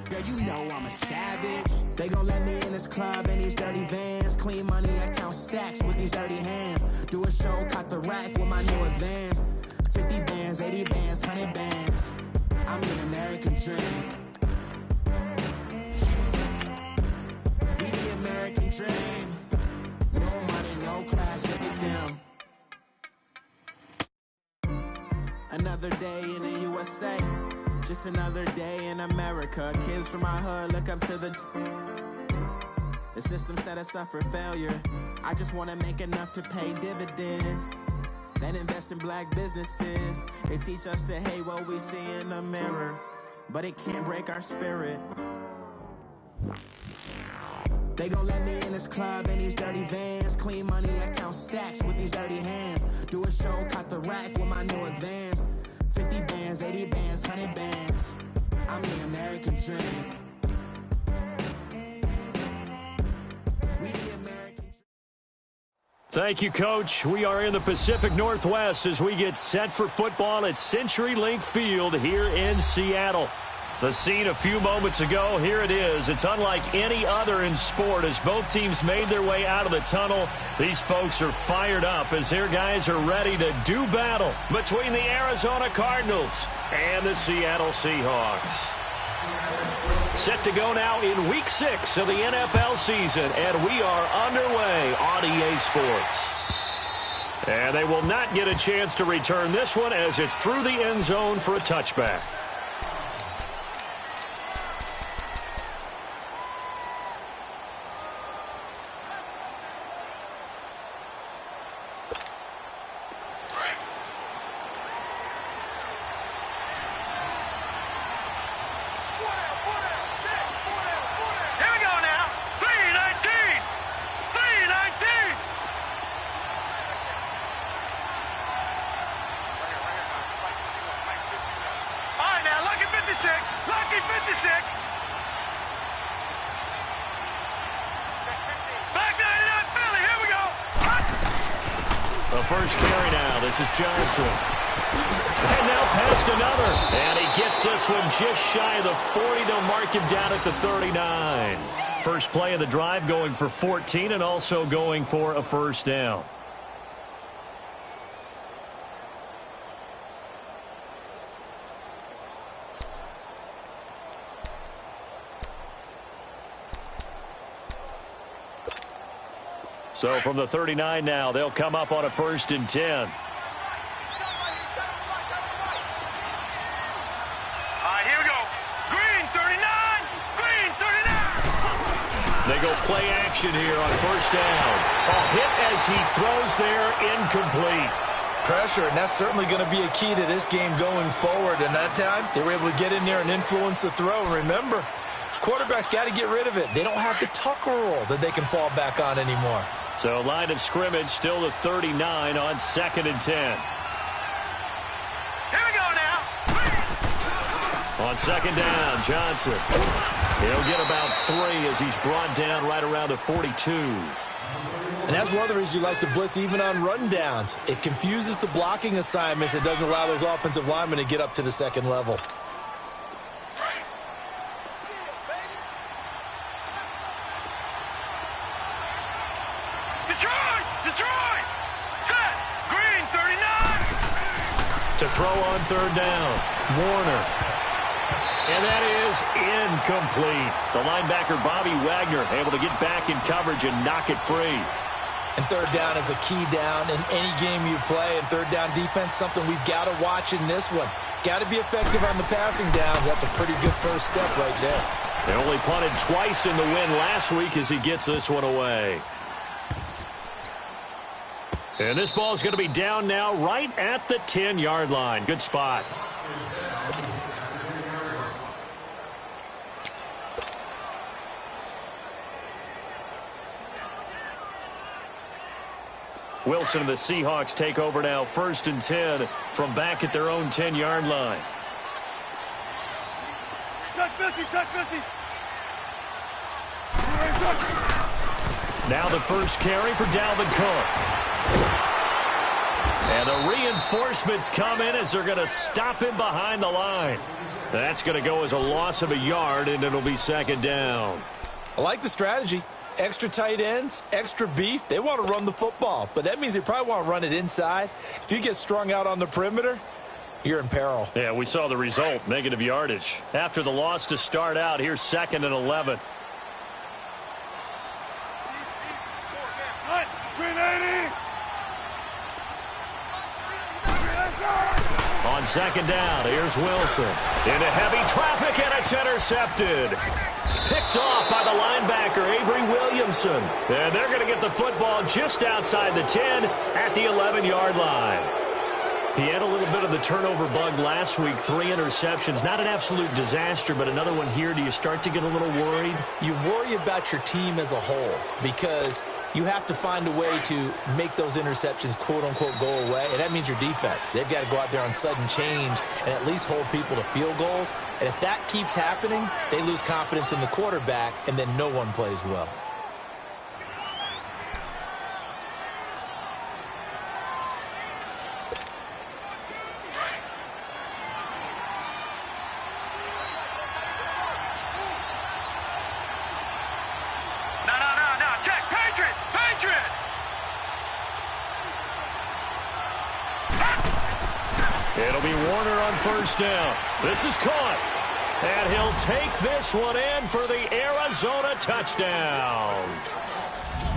Girl, you know I'm a savage. They gon' let me in this club in these dirty vans. Clean money, I count stacks with these dirty hands. Do a show, caught the rack with my new advance. 50 bands, 80 bands, 100 bands. I'm the American dream. We the American dream. No money, no class, look at them. Another day in the USA. Just another day in America. Kids from my hood look up to the system set us up for failure. I just want to make enough to pay dividends, then invest in black businesses. They teach us to hate what we see in the mirror, but it can't break our spirit. They gon' let me in this club in these dirty vans. Clean money, I count stacks with these dirty hands. Do a show, caught the rack with my new advance. 50 bands, 80 bands, 100 bands. I'm the American dream. We the American dream. Thank you, Coach. We are in the Pacific Northwest as we get set for football at CenturyLink Field here in Seattle. The scene a few moments ago, here it is. It's unlike any other in sport as both teams made their way out of the tunnel. These folks are fired up as their guys are ready to do battle between the Arizona Cardinals and the Seattle Seahawks. Set to go now in Week 6 of the NFL season, and we are underway on EA Sports. And they will not get a chance to return this one as it's through the end zone for a touchback. Lucky 56. Back 99 Philly. Here we go. The first carry now. This is Johnson. And now past another. And he gets this one just shy of the 40 to mark him down at the 39. First play of the drive going for 14 and also going for a first down. So from the 39 now, they'll come up on a 1st and 10. Here we go. Green 39. Green 39. They go play action here on 1st down. A hit as he throws there, incomplete. Pressure, and that's certainly going to be a key to this game going forward. And that time, they were able to get in there and influence the throw. And remember, quarterbacks got to get rid of it. They don't have the Tucker rule that they can fall back on anymore. So line of scrimmage still the 39 on 2nd and 10. Here we go now. On 2nd down, Johnson. He'll get about 3 as he's brought down right around the 42. And that's one of the reasons you like to blitz even on rundowns. It confuses the blocking assignments. It doesn't allow those offensive linemen to get up to the second level. Detroit! Set! Green 39! To throw on 3rd down, Warner. And that is incomplete. The linebacker, Bobby Wagner, able to get back in coverage and knock it free. And 3rd down is a key down in any game you play. And 3rd down defense, something we've got to watch in this one. Got to be effective on the passing downs. That's a pretty good first step right there. They only punted twice in the win last week as he gets this one away. And this ball is going to be down now right at the 10-yard line. Good spot. Wilson and the Seahawks take over now 1st and 10 from back at their own 10-yard line. Check 50, check 50. Now the first carry for Dalvin Cook. And the reinforcements come in as they're going to stop him behind the line. That's going to go as a loss of a yard, and it'll be second down. I like the strategy. Extra tight ends, extra beef. They want to run the football, but that means they probably want to run it inside. If you get strung out on the perimeter, you're in peril. Yeah, we saw the result, negative yardage. After the loss to start out, here's 2nd and 11. On 2nd down, here's Wilson. Into heavy traffic, and it's intercepted. Picked off by the linebacker, Avery Williamson. And they're going to get the football just outside the 10 at the 11-yard line. He had a little bit of the turnover bug last week, 3 interceptions. Not an absolute disaster, but another one here. Do you start to get a little worried? You worry about your team as a whole because you have to find a way to make those interceptions, quote-unquote, go away, and that means your defense. They've got to go out there on sudden change and at least hold people to field goals. And if that keeps happening, they lose confidence in the quarterback, and then no one plays well. It'll be Warner on first down. This is caught. And he'll take this one in for the Arizona touchdown.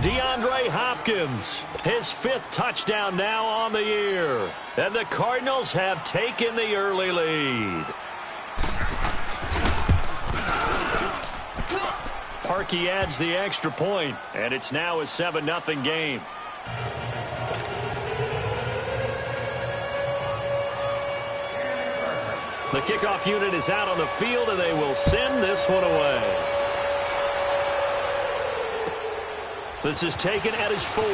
DeAndre Hopkins, his 5th touchdown now on the year. And the Cardinals have taken the early lead. Parkey adds the extra point, and it's now a 7-0 game. The kickoff unit is out on the field, and they will send this one away. This is taken at his 4.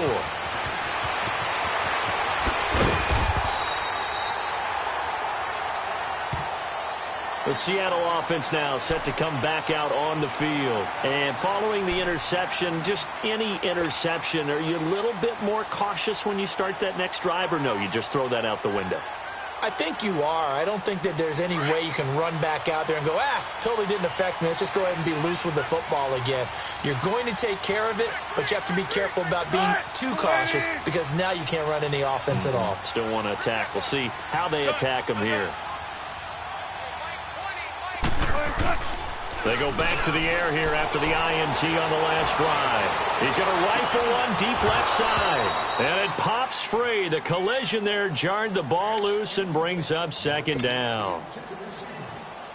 The Seattle offense now set to come back out on the field. And following the interception, just any interception, are you a little bit more cautious when you start that next drive, or no, you just throw that out the window? I think you are. I don't think that there's any way you can run back out there and go, totally didn't affect me. Let's just go ahead and be loose with the football again. You're going to take care of it, but you have to be careful about being too cautious because now you can't run any offense at all. Still want to attack. We'll see how they attack him here. They go back to the air here after the INT on the last drive. He's going to rifle one deep left side. And it pops free. The collision there jarred the ball loose and brings up 2nd down.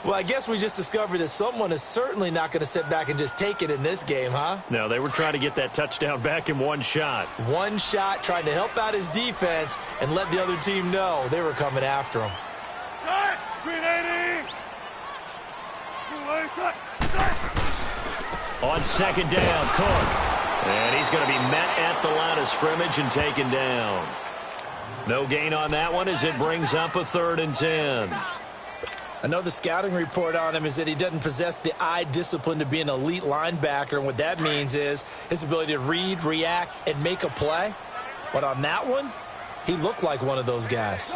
Well, I guess we just discovered that someone is certainly not going to sit back and just take it in this game, huh? No, they were trying to get that touchdown back in one shot. One shot, trying to help out his defense and let the other team know they were coming after him. Green 80! On 2nd down, Cook. And he's going to be met at the line of scrimmage and taken down. No gain on that one as it brings up a 3rd and 10. I know the scouting report on him is that he doesn't possess the eye discipline to be an elite linebacker. And what that means is his ability to read, react, and make a play. But on that one, he looked like one of those guys.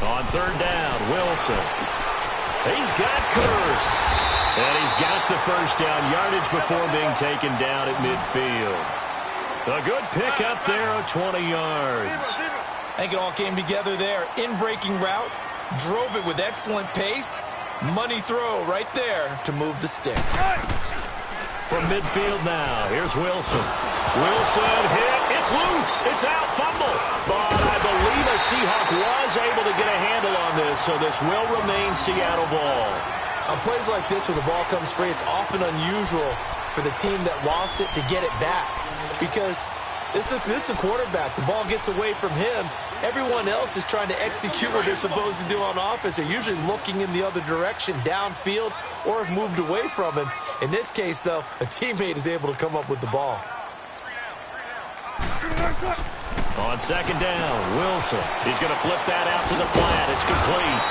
On 3rd down, Wilson. He's got Curse. And he's got the first down yardage before being taken down at midfield. A good pickup there of 20 yards. I think it all came together there. In-breaking route, drove it with excellent pace. Money throw right there to move the sticks. From midfield now, here's Wilson. Wilson hit. It's loose. It's out. Fumble. But I believe a Seahawk was able to get a handle on this, so this will remain Seattle ball. On plays like this where the ball comes free, it's often unusual for the team that lost it to get it back. Because this is the quarterback. The ball gets away from him. Everyone else is trying to execute what they're supposed to do on offense. They're usually looking in the other direction, downfield, or have moved away from him. In this case, though, a teammate is able to come up with the ball. On 2nd down, Wilson. He's going to flip that out to the flat. It's complete.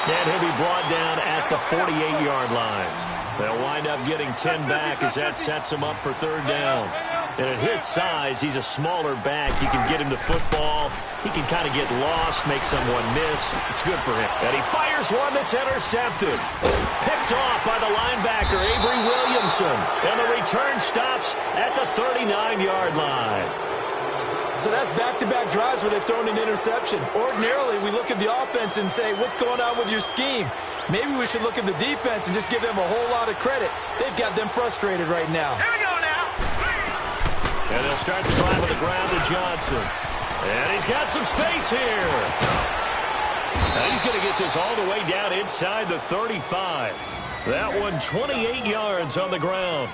And he'll be brought down at the 48-yard line. They'll wind up getting 10 back as that sets him up for 3rd down. And at his size, he's a smaller back. You can get him to football. He can kind of get lost, make someone miss. It's good for him. And he fires one that's intercepted. Picked off by the linebacker, Avery Williamson. And the return stops at the 39-yard line. So that's back-to-back drives where they've thrown an interception. Ordinarily, we look at the offense and say, what's going on with your scheme? Maybe we should look at the defense and just give them a whole lot of credit. They've got them frustrated right now. Here we go now. And they'll start the drive on the ground to Johnson. And he's got some space here. And he's going to get this all the way down inside the 35. That one 28 yards on the ground.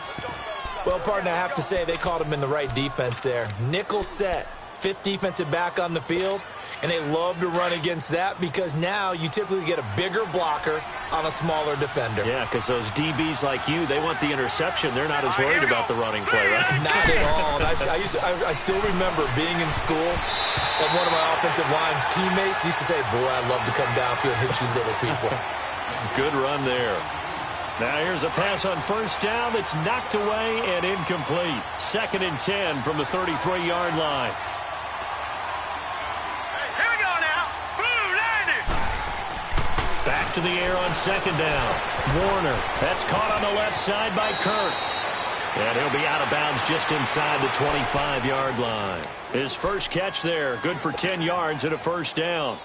Well, partner, I have to say they caught him in the right defense there. Nickel set, fifth defensive back on the field, and they love to run against that because now you typically get a bigger blocker on a smaller defender. Yeah, because those DBs like you, they want the interception. They're not as worried about the running play, right? Not at all. And I still remember being in school, and one of my offensive line teammates used to say, boy, I'd love to come downfield and hit you little people. Good run there. Now here's a pass on first down that's knocked away and incomplete. 2nd and 10 from the 33-yard line. Here we go now. Blue 90. Back to the air on 2nd down. Warner. That's caught on the left side by Kirk. And he'll be out of bounds just inside the 25-yard line. His first catch there. Good for 10 yards and a first down.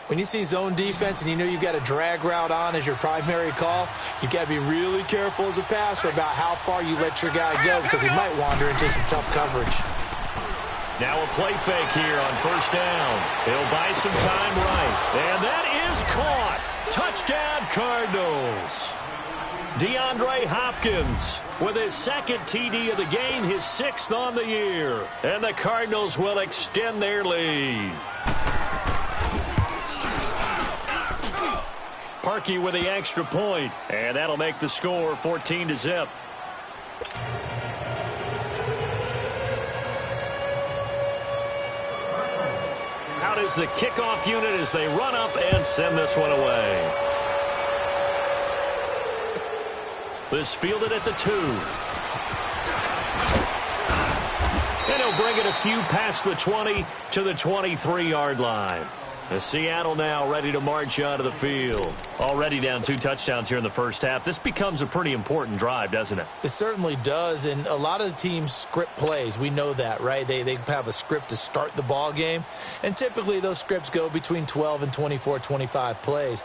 When you see zone defense and you know you've got a drag route on as your primary call, you've got to be really careful as a passer about how far you let your guy go because he might wander into some tough coverage. Now a play fake here on first down. He'll buy some time right. And that is caught. Touchdown, Cardinals. DeAndre Hopkins with his 2nd TD of the game, his 6th on the year. And the Cardinals will extend their lead. Parkey with the extra point, and that'll make the score 14-0. Out is the kickoff unit as they run up and send this one away. This fielded at the 2. And he'll bring it a few past the 20 to the 23-yard line. As Seattle now ready to march out of the field. Already down 2 touchdowns here in the first half. This becomes a pretty important drive, doesn't it? It certainly does, and a lot of the teams script plays. We know that, right? They have a script to start the ball game, and typically those scripts go between 12 and 24, 25 plays.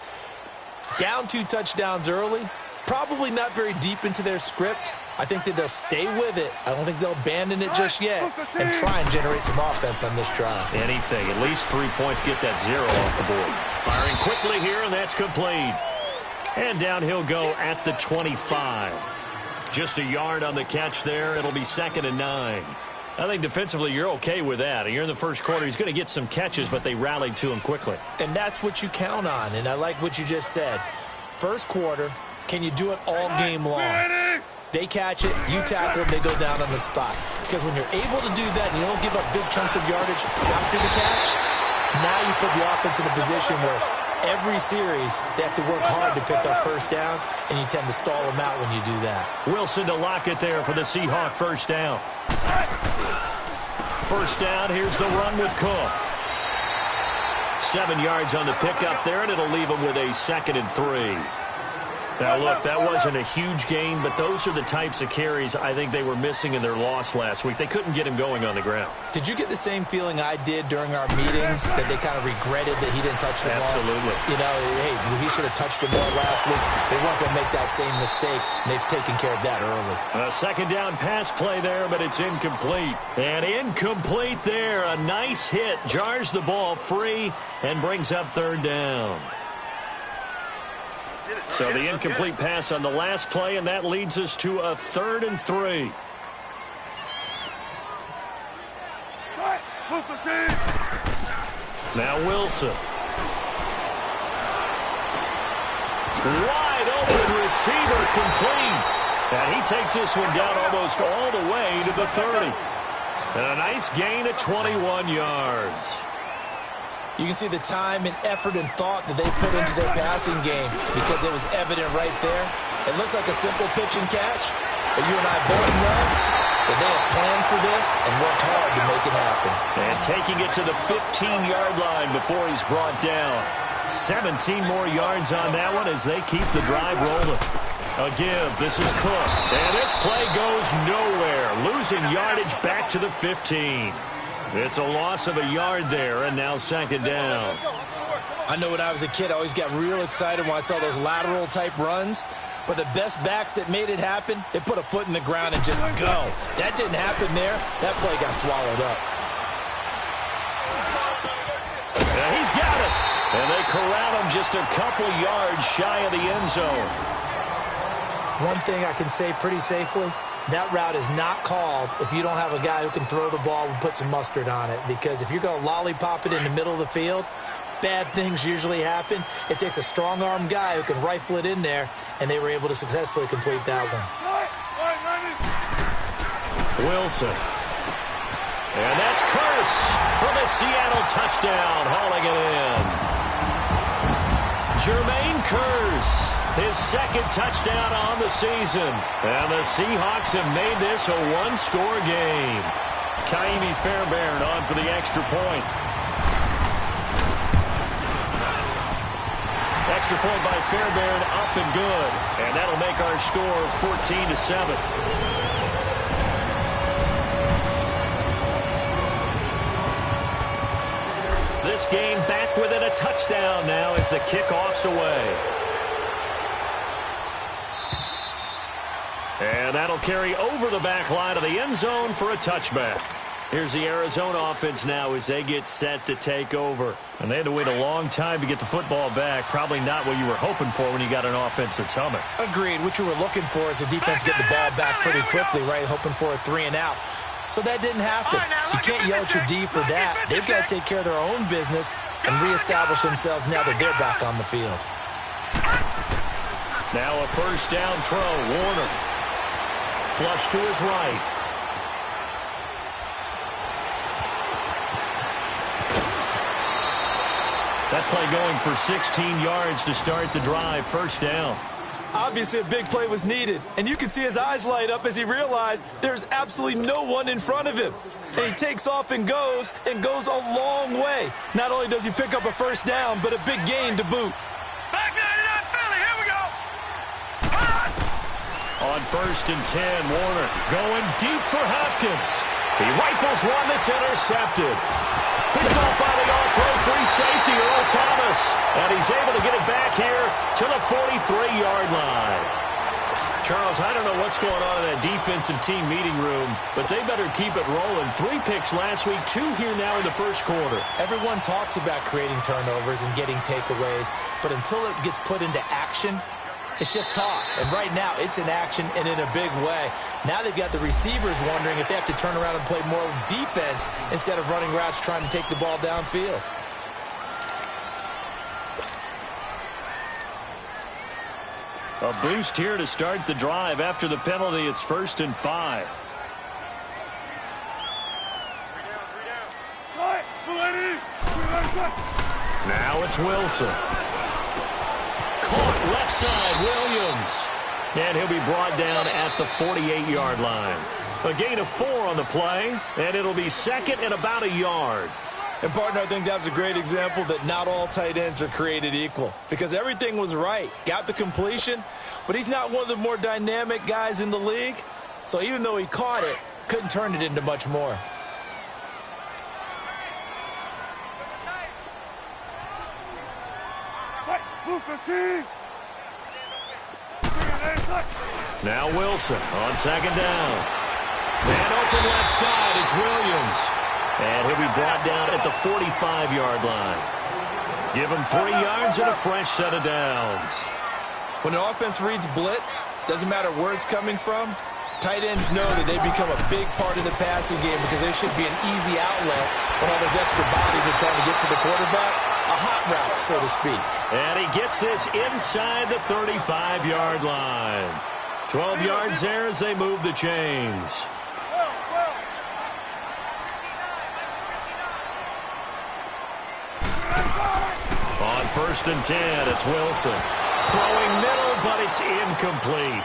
Down 2 touchdowns early, probably not very deep into their script. I think that they'll stay with it. I don't think they'll abandon it just yet and try and generate some offense on this drive. Anything. At least 3 points, get that 0 off the board. Firing quickly here, and that's complete. And down he'll go at the 25. Just a yard on the catch there. It'll be 2nd and 9. I think defensively you're okay with that. You're in the first quarter. He's going to get some catches, but they rallied to him quickly. And that's what you count on, and I like what you just said. First quarter, can you do it all game long? They catch it, you tackle it, they go down on the spot. Because when you're able to do that and you don't give up big chunks of yardage after the catch, now you put the offense in a position where every series they have to work hard to pick up first downs, and you tend to stall them out when you do that. Wilson to lock it there for the Seahawks first down. First down, here's the run with Cook. 7 yards on the pickup there, and it'll leave him with a 2nd and 3. Now, look, that wasn't a huge gain, but those are the types of carries I think they were missing in their loss last week. They couldn't get him going on the ground. Did you get the same feeling I did during our meetings, that they kind of regretted that he didn't touch the ball? Absolutely. You know, hey, he should have touched it more last week. They weren't going to make that same mistake, and they've taken care of that early. A 2nd down pass play there, but it's incomplete. And incomplete there. A nice hit. Jars the ball free and brings up 3rd down. So the incomplete pass on the last play, and that leads us to a 3rd and 3. Now Wilson. Wide open receiver complete. And he takes this one down almost all the way to the 30. And a nice gain at 21 yards. You can see the time and effort and thought that they put into their passing game because it was evident right there. It looks like a simple pitch and catch, but you and I both know that they have planned for this and worked hard to make it happen. And taking it to the 15-yard line before he's brought down. 17 more yards on that one as they keep the drive rolling. A give. This is Cook. And this play goes nowhere. Losing yardage back to the 15. It's a loss of a yard there, and now second down. I know when I was a kid, I always got real excited when I saw those lateral-type runs. But the best backs that made it happen, they put a foot in the ground and just go. That didn't happen there. That play got swallowed up. And he's got it. And they corral him just a couple yards shy of the end zone. One thing I can say pretty safely, that route is not called if you don't have a guy who can throw the ball and put some mustard on it. Because if you're going to lollipop it in the middle of the field, bad things usually happen. It takes a strong-arm guy who can rifle it in there, and they were able to successfully complete that one. Wilson. And that's Curse for the Seattle touchdown, hauling it in. Jermaine Curse, his second touchdown on the season. And the Seahawks have made this a one-score game. Kaimi Fairbairn on for the extra point. Extra point by Fairbairn, up and good. And that'll make our score 14-7. This game back within a touchdown now as the kickoff's away. And that'll carry over the back line of the end zone for a touchback. Here's the Arizona offense now as they get set to take over. And they had to wait a long time to get the football back. Probably not what you were hoping for when you got an offense that's humming. Agreed. What you were looking for is the defense get the ball back pretty quickly, right? Hoping for a 3 and out. So that didn't happen. You can't yell at your D for that. They've got to take care of their own business and reestablish themselves now that they're back on the field. Now a first down throw. Warner. Flush to his right. That play going for 16 yards to start the drive. First down. Obviously, a big play was needed, and you can see his eyes light up as he realized there's absolutely no one in front of him. And he takes off and goes a long way. Not only does he pick up a first down, but a big gain to boot. Back 99 Philly, here we go. On first and 10, Warner going deep for Hopkins. He rifles one that's intercepted. Picked off by the all-pro free safety, Earl Thomas. And he's able to get it back here to the 43-yard line. Charles, I don't know what's going on in that defensive team meeting room, but they better keep it rolling. 3 picks last week, 2 here now in the first quarter. Everyone talks about creating turnovers and getting takeaways, but until it gets put into action, it's just talk. And right now, it's in action and in a big way. Now they've got the receivers wondering if they have to turn around and play more defense instead of running routes trying to take the ball downfield. A boost here to start the drive. After the penalty, it's 1st and 5. Now it's Wilson. Caught left side, Williams. And he'll be brought down at the 48-yard line. A gain of 4 on the play, and it'll be second and about a yard. And, partner, I think that's a great example that not all tight ends are created equal. Because everything was right. Got the completion, but he's not one of the more dynamic guys in the league. So even though he caught it, couldn't turn it into much more. Now Wilson on second down. And open left side, it's Williams. And he'll be brought down at the 45-yard line. Give him 3 yards and a fresh set of downs. When an offense reads blitz, doesn't matter where it's coming from, tight ends know that they become a big part of the passing game because there should be an easy outlet when all those extra bodies are trying to get to the quarterback. A hot route, so to speak. And he gets this inside the 35-yard line. 12 yards there as they move the chains. On first and 10, it's Wilson. Throwing middle, but it's incomplete.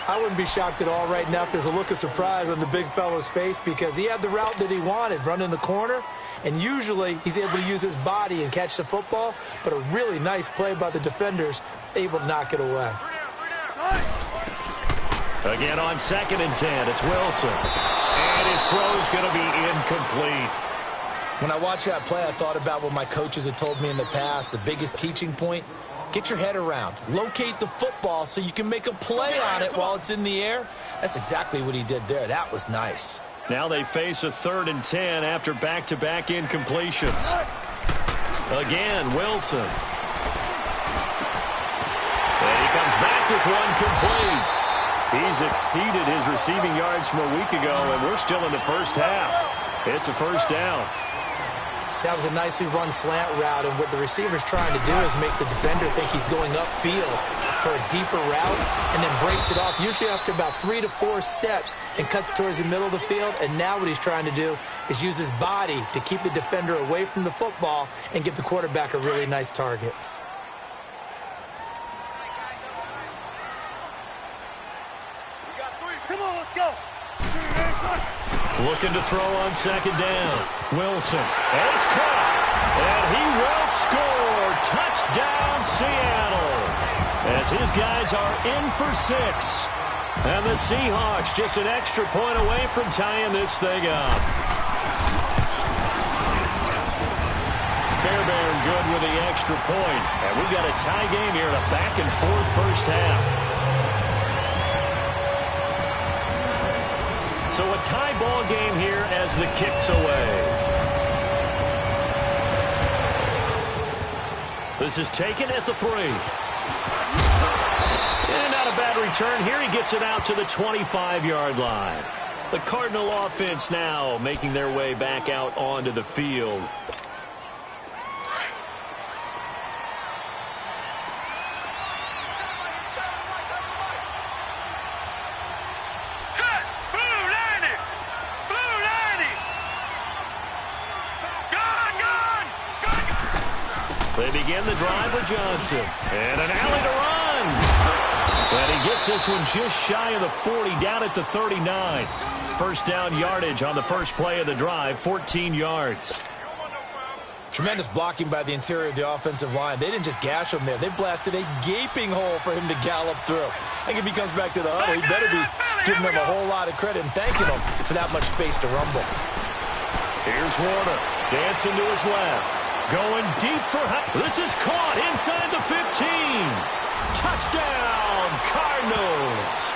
I wouldn't be shocked at all right now if there's a look of surprise on the big fella's face because he had the route that he wanted, running the corner, and usually he's able to use his body and catch the football, but a really nice play by the defenders, able to knock it away. Again on 2nd and 10, it's Wilson. And his throw's going to be incomplete. When I watched that play, I thought about what my coaches had told me in the past. The biggest teaching point, get your head around. Locate the football so you can make a play on it while it's in the air. That's exactly what he did there. That was nice. Now they face a 3rd and 10 after back-to-back incompletions. Again, Wilson. And he comes back with one complete. He's exceeded his receiving yards from a week ago, and we're still in the first half. It's a first down. That was a nicely run slant route, and what the receiver's trying to do is make the defender think he's going upfield for a deeper route and then breaks it off, usually after about 3 to 4 steps, and cuts towards the middle of the field. And now what he's trying to do is use his body to keep the defender away from the football and give the quarterback a really nice target. Come on, let's go. Looking to throw on 2nd down. Wilson. And it's caught. And he will score. Touchdown, Seattle. As his guys are in for 6. And the Seahawks just an extra point away from tying this thing up. Fairbairn good with the extra point. And we've got a tie game here in a back-and-forth first half. So a tie ball game here as the kick's away. This is taken at the 3. And not a bad return here. He gets it out to the 25-yard line. The Cardinal offense now making their way back out onto the field. They begin the drive with Johnson. And an alley to run. And he gets this one just shy of the 40, down at the 39. First down yardage on the first play of the drive, 14 yards. Tremendous blocking by the interior of the offensive line. They didn't just gash him there. They blasted a gaping hole for him to gallop through. I think if he comes back to the huddle, he better be giving them a whole lot of credit and thanking them for that much space to rumble. Here's Warner. Dancing to his left. Going deep for this is caught inside the 15. Touchdown, Cardinals.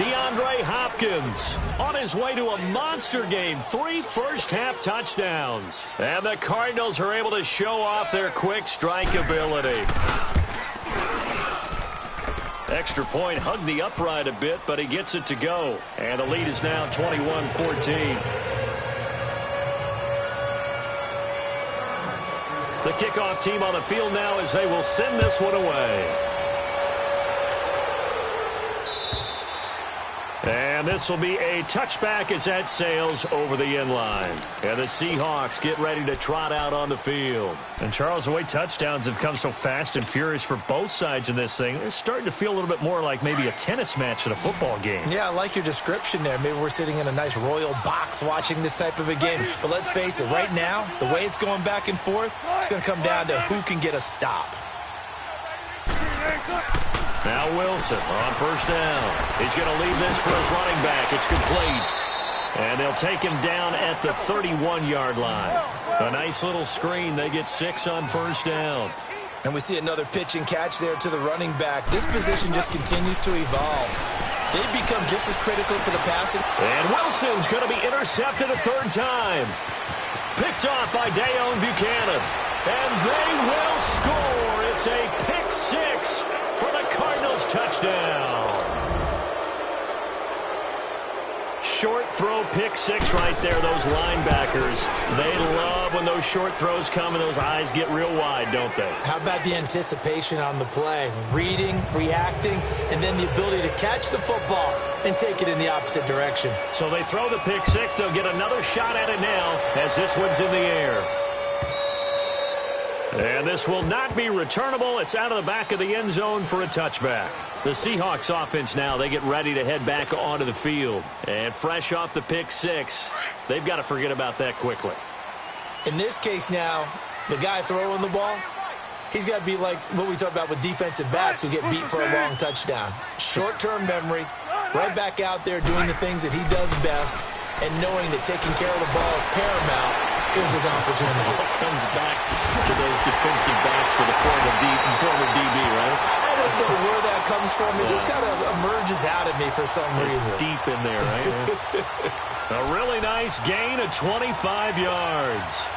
DeAndre Hopkins on his way to a monster game. 3 first-half touchdowns. And the Cardinals are able to show off their quick strike ability. Extra point hugged the upright a bit, but he gets it to go. And the lead is now 21-14. The kickoff team on the field now as they will send this one away. And this will be a touchback as that sails over the end line. And the Seahawks get ready to trot out on the field. And Charles, the way touchdowns have come so fast and furious for both sides in this thing, it's starting to feel a little bit more like maybe a tennis match at a football game. Yeah, I like your description there. Maybe we're sitting in a nice royal box watching this type of a game. But let's face it, right now, the way it's going back and forth, it's going to come down to who can get a stop. Now Wilson on first down. He's going to leave this for his running back. It's complete. And they'll take him down at the 31-yard line. A nice little screen. They get 6 on first down. And we see another pitch and catch there to the running back. This position just continues to evolve. They've become just as critical to the passing. And Wilson's going to be intercepted a 3rd time. Picked off by Dayon Buchanan. And they will score. It's a pick 6 for the Cardinals touchdown. Short throw, pick 6 right there. Those linebackers, they love when those short throws come and those eyes get real wide, don't they? How about the anticipation on the play? Reading, reacting, and then the ability to catch the football and take it in the opposite direction. So they throw the pick 6. They'll get another shot at it now as this one's in the air. And this will not be returnable. It's out of the back of the end zone for a touchback. The Seahawks offense now, they get ready to head back onto the field. And fresh off the pick six, they've got to forget about that quickly. In this case now, the guy throwing the ball, he's got to be like what we talk about with defensive backs who get beat for a long touchdown. Short-term memory, right back out there doing the things that he does best, and knowing that taking care of the ball is paramount. Here's his opportunity. Comes back to those defensive backs for the former DB, right? I don't know where that comes from. It just kind of emerges out of me for some reason. It's deep in there, right? A really nice gain of 25 yards.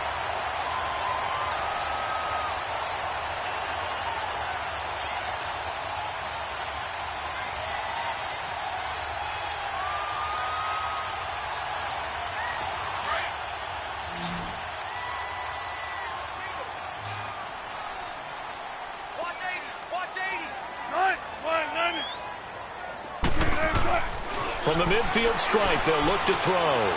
From the midfield stripe, they'll look to throw.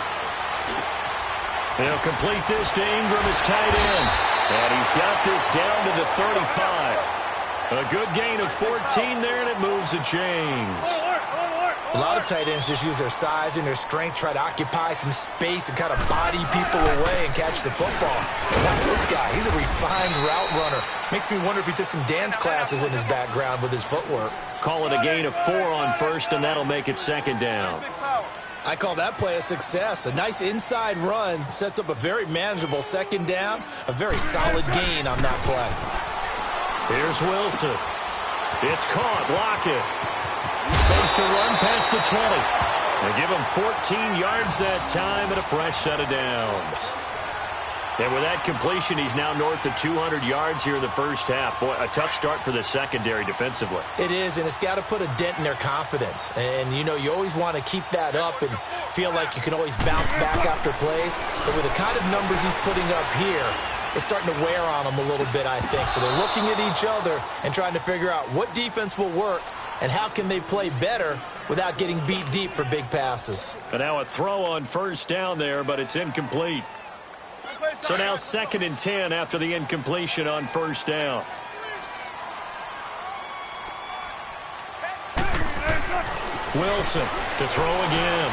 They'll complete this to Ingram as tight end. And he's got this down to the 35. A good gain of 14 there, and it moves the chains. A lot of tight ends just use their size and their strength, try to occupy some space and kind of body people away and catch the football. And watch this guy. He's a refined route runner. Makes me wonder if he took some dance classes in his background with his footwork. Call it a gain of 4 on first, and that'll make it second down. I call that play a success. A nice inside run sets up a very manageable second down. A very solid gain on that play. Here's Wilson. It's caught. Lockett. Space to run past the 20. They give him 14 yards that time and a fresh set of downs. And with that completion, he's now north of 200 yards here in the first half. Boy, a tough start for the secondary defensively. It is, and it's got to put a dent in their confidence. And, you know, you always want to keep that up and feel like you can always bounce back after plays. But with the kind of numbers he's putting up here, it's starting to wear on them a little bit, I think. So they're looking at each other and trying to figure out what defense will work and how can they play better without getting beat deep for big passes. And now a throw on first down there, but it's incomplete. So now 2nd and 10 after the incompletion on first down. Wilson to throw again.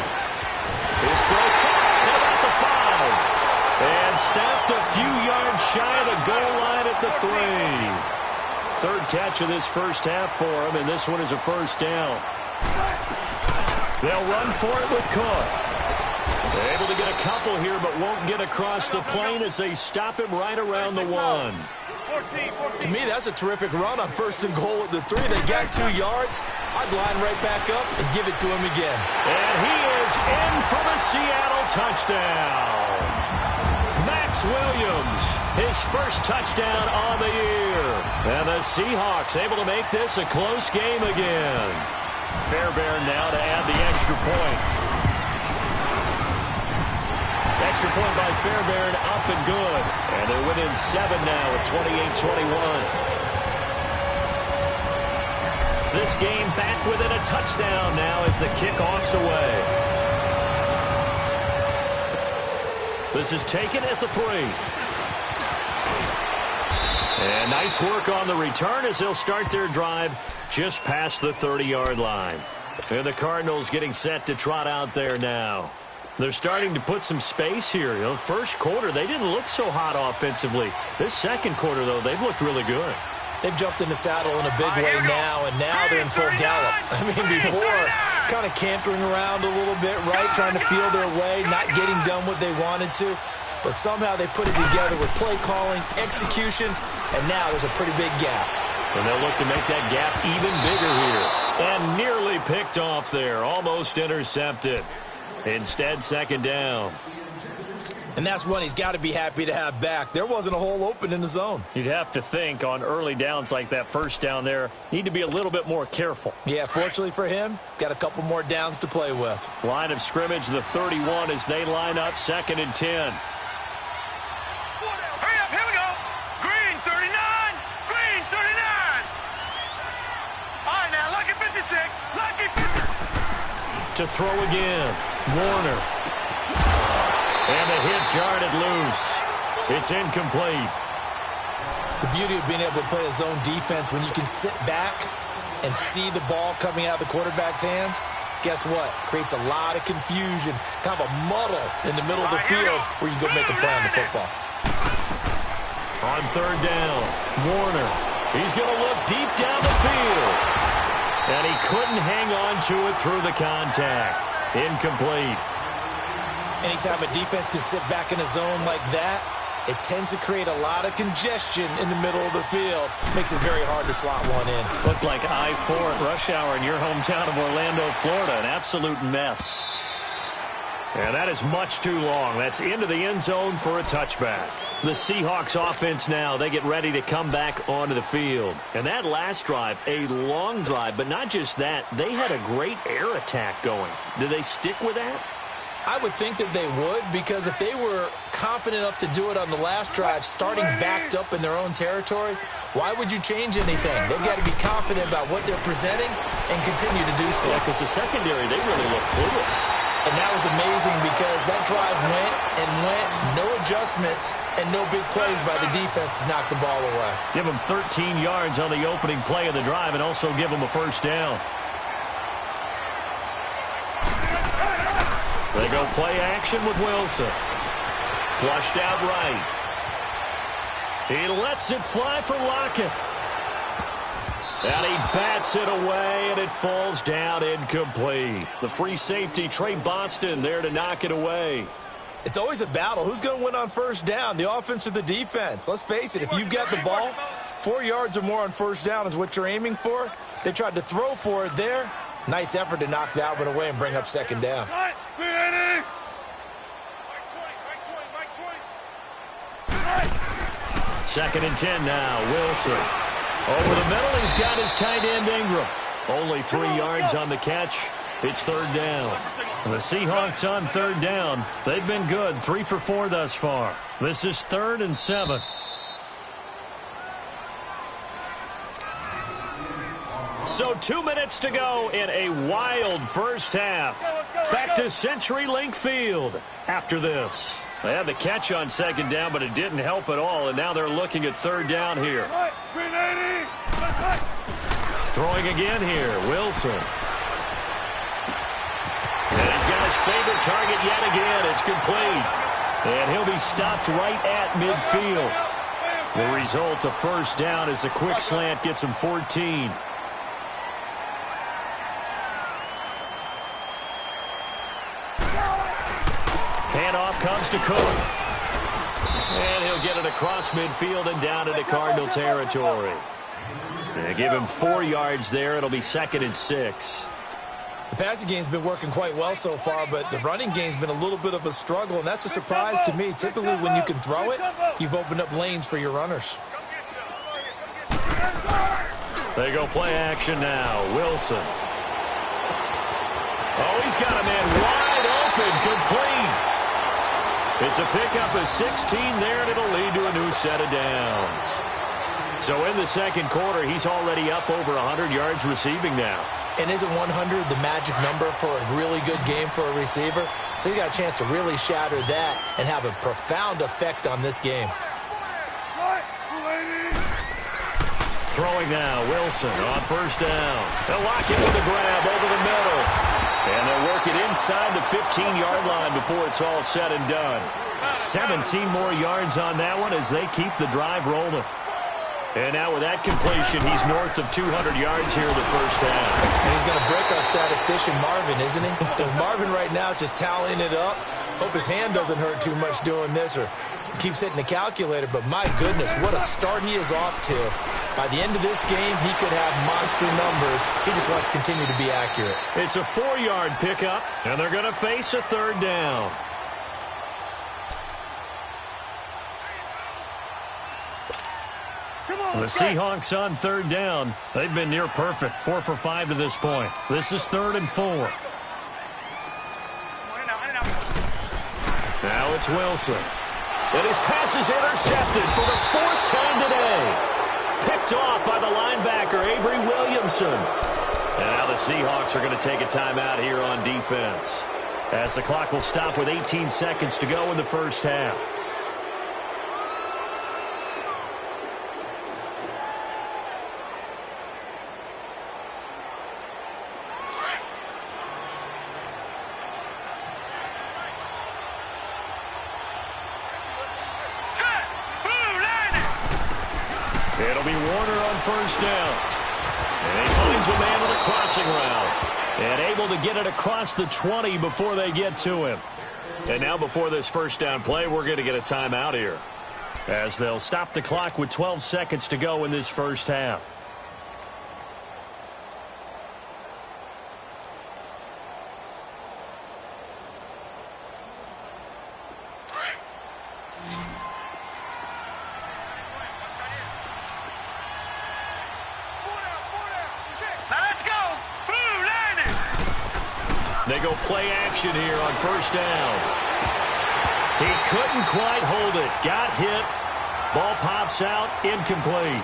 His throw caught at about the 5. And stopped a few yards shy of the goal line at the 3. Third catch of this first half for him, and this one is a first down. They'll run for it with Cook. They're able to get a couple here, but won't get across the plane as they stop him right around the 1. To me, that's a terrific run on 1st and goal at the 3. They got 2 yards. I'd line right back up and give it to him again. And he is in for the Seattle touchdown. Max Williams, his first touchdown on the year. And the Seahawks able to make this a close game again. Fairbairn now to add the extra point. Extra point by Fairbairn, up and good. And they're within 7 now at 28-21. This game back within a touchdown now as the kickoff's away. This is taken at the 3. And nice work on the return as they'll start their drive just past the 30-yard line. And the Cardinals getting set to trot out there now. They're starting to put some space here. You know, first quarter, they didn't look so hot offensively. This second quarter, though, they've looked really good. They've jumped in the saddle in a big way now, and now they're in full gallop. I mean, before, kind of cantering around a little bit, right, trying to feel their way, not getting done what they wanted to. But somehow they put it together with play calling, execution, and now there's a pretty big gap. And they'll look to make that gap even bigger here. And nearly picked off there, almost intercepted. Instead, second down. And that's one he's got to be happy to have back. There wasn't a hole open in the zone. You'd have to think on early downs like that first down there, need to be a little bit more careful. Yeah, fortunately for him, got a couple more downs to play with. Line of scrimmage, the 31 as they line up 2nd and 10. Hurry up, here we go. Green 39, green 39. All right, now, lucky 56, lucky 50. To throw again, Warner. And the hit jarred it loose. It's incomplete. The beauty of being able to play a zone defense when you can sit back and see the ball coming out of the quarterback's hands, guess what? Creates a lot of confusion, kind of a muddle in the middle of the field where you can go make a play on the football. On third down, Warner. He's going to look deep down the field. And he couldn't hang on to it through the contact. Incomplete. Anytime a defense can sit back in a zone like that, it tends to create a lot of congestion in the middle of the field. Makes it very hard to slot one in. Looked like I-4 at rush hour in your hometown of Orlando, Florida. An absolute mess. And that is much too long. That's into the end zone for a touchback. The Seahawks offense now, they get ready to come back onto the field. And that last drive, a long drive, but not just that. They had a great air attack going. Do they stick with that? I would think that they would, because if they were confident enough to do it on the last drive, starting backed up in their own territory, why would you change anything? They've got to be confident about what they're presenting and continue to do so. Yeah, because the secondary, they really look clueless. And that was amazing because that drive went and went, no adjustments, and no big plays by the defense to knock the ball away. Give them 13 yards on the opening play of the drive and also give them a first down. They go play action with Wilson. Flushed out right. He lets it fly for Lockett. And he bats it away, and it falls down incomplete. The free safety, Trey Boston, there to knock it away. It's always a battle. Who's going to win on first down, the offense or the defense? Let's face it, if you've got the ball, 4 yards or more on first down is what you're aiming for. They tried to throw for it there. Nice effort to knock that one away and bring up second down. Second and 10 now, Wilson. Over the middle, he's got his tight end Ingram. Only 3 yards on the catch. It's third down. The Seahawks on third down. They've been good, 3 for 4 thus far. This is 3rd and 7. So 2 minutes to go in a wild first half. Back to CenturyLink Field after this. They had the catch on second down, but it didn't help at all, and now they're looking at third down here. Throwing again here, Wilson. And he's got his favorite target yet again. It's complete. And he'll be stopped right at midfield. The result, a first down as a quick slant gets him 14. Handoff comes to Cook. And he'll get it across midfield and down into Cardinal territory. They give him 4 yards there. It'll be 2nd and 6. The passing game's been working quite well so far, but the running game's been a little bit of a struggle, and that's a surprise to me. Typically, when you can throw it, you've opened up lanes for your runners. They go play action now. Wilson. Oh, he's got a man wide open, complete. It's a pickup of 16 there, and it'll lead to a new set of downs. So in the second quarter, he's already up over 100 yards receiving now. And isn't 100 the magic number for a really good game for a receiver? So he got a chance to really shatter that and have a profound effect on this game. Throwing now, Wilson on first down. They'll lock it with a grab over the middle. And they'll work it inside the 15-yard line before it's all said and done. 17 more yards on that one as they keep the drive rolling. And now with that completion, he's north of 200 yards here in the first half. And he's going to break our statistician Marvin, isn't he? Marvin right now is just tallying it up. Hope his hand doesn't hurt too much doing this or keeps hitting the calculator. But my goodness, what a start he is off to. By the end of this game, he could have monster numbers. He just wants to continue to be accurate. It's a 4-yard pickup, and they're going to face a third down. The Seahawks on third down. They've been near perfect, 4 for 5 to this point. This is 3rd and 4. Now it's Wilson. And his pass is intercepted for the 4th time today. Picked off by the linebacker, Avery Williamson. And now the Seahawks are going to take a timeout here on defense, as the clock will stop with 18 seconds to go in the first half. It'll be Warner on first down. And he finds a man on a crossing route. And able to get it across the 20 before they get to him. And now before this first down play, we're going to get a timeout here, as they'll stop the clock with 12 seconds to go in this first half. They go play action here on first down. He couldn't quite hold it. Got hit. Ball pops out. Incomplete.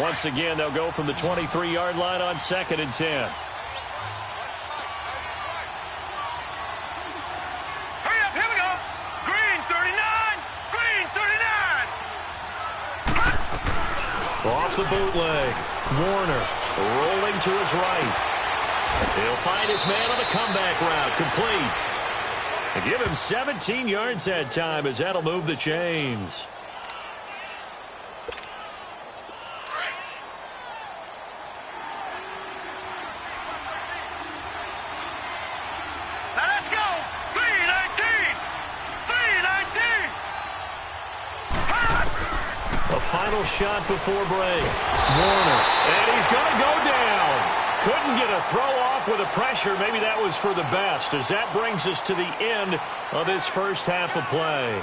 Once again, they'll go from the 23-yard line on 2nd and 10. Off the bootleg. Warner rolling to his right. He'll find his man on the comeback route. Complete. And give him 17 yards that time, as that'll move the chains. Final shot before break. Warner. And he's going to go down. Couldn't get a throw off with the pressure. Maybe that was for the best, as that brings us to the end of this first half of play.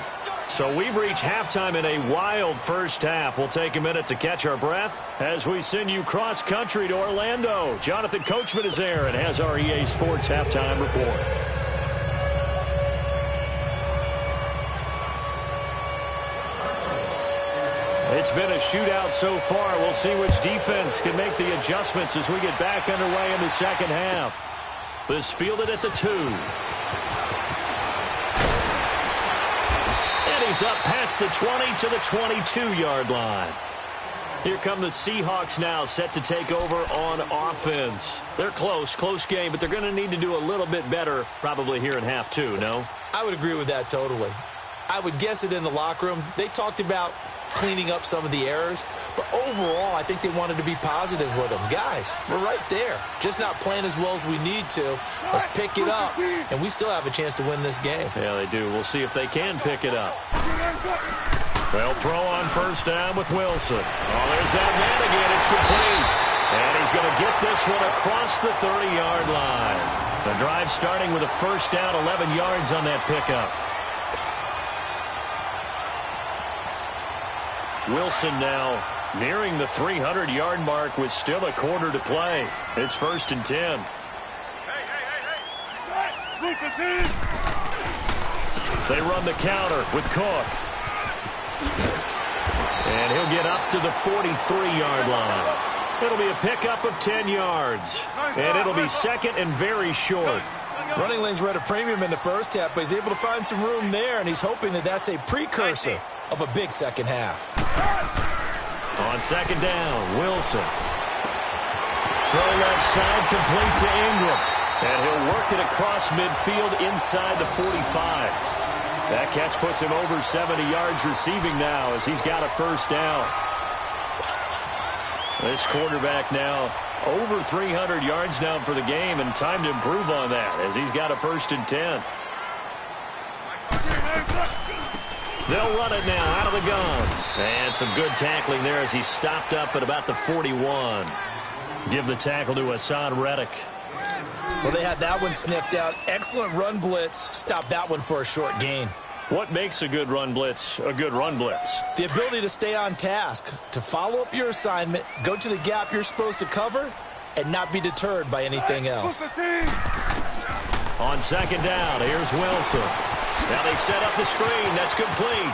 So we've reached halftime in a wild first half. We'll take a minute to catch our breath as we send you cross-country to Orlando. Jonathan Coachman is there and has our EA Sports halftime report. It's been a shootout so far. We'll see which defense can make the adjustments as we get back underway in the second half. This fielded at the 2. And he's up past the 20 to the 22-yard line. Here come the Seahawks now, set to take over on offense. They're close game, but they're going to need to do a little bit better probably here in half 2, no? I would agree with that totally. I would guess it in the locker room. They talked about cleaning up some of the errors, but overall I think they wanted to be positive with them. Guys, we're right there, just not playing as well as we need to. Let's pick it up, and we still have a chance to win this game. Yeah, they do. We'll see if they can pick it up. They'll throw on first down with Wilson. Oh, there's that man again. It's complete, and he's going to get this one across the 30-yard line. The drive starting with a first down, 11 yards on that pickup. Wilson now nearing the 300-yard mark with still a quarter to play. It's 1st and 10. They run the counter with Cook. And he'll get up to the 43-yard line. It'll be a pickup of 10 yards. And it'll be second and very short. Running lanes were at a premium in the first half, but he's able to find some room there, and he's hoping that that's a precursor of a big second half. On second down, Wilson. Throw left side, complete to Ingram. And he'll work it across midfield inside the 45. That catch puts him over 70 yards receiving now as he's got a first down. This quarterback now over 300 yards now for the game, and time to improve on that as he's got a 1st and 10. They'll run it now out of the gun. And some good tackling there as he stopped up at about the 41. Give the tackle to Hassan Reddick. Well, they had that one sniffed out. Excellent run blitz. Stopped that one for a short gain. What makes a good run blitz a good run blitz? The ability to stay on task, to follow up your assignment, go to the gap you're supposed to cover, and not be deterred by anything else. On second down, here's Wilson. Now they set up the screen. That's complete.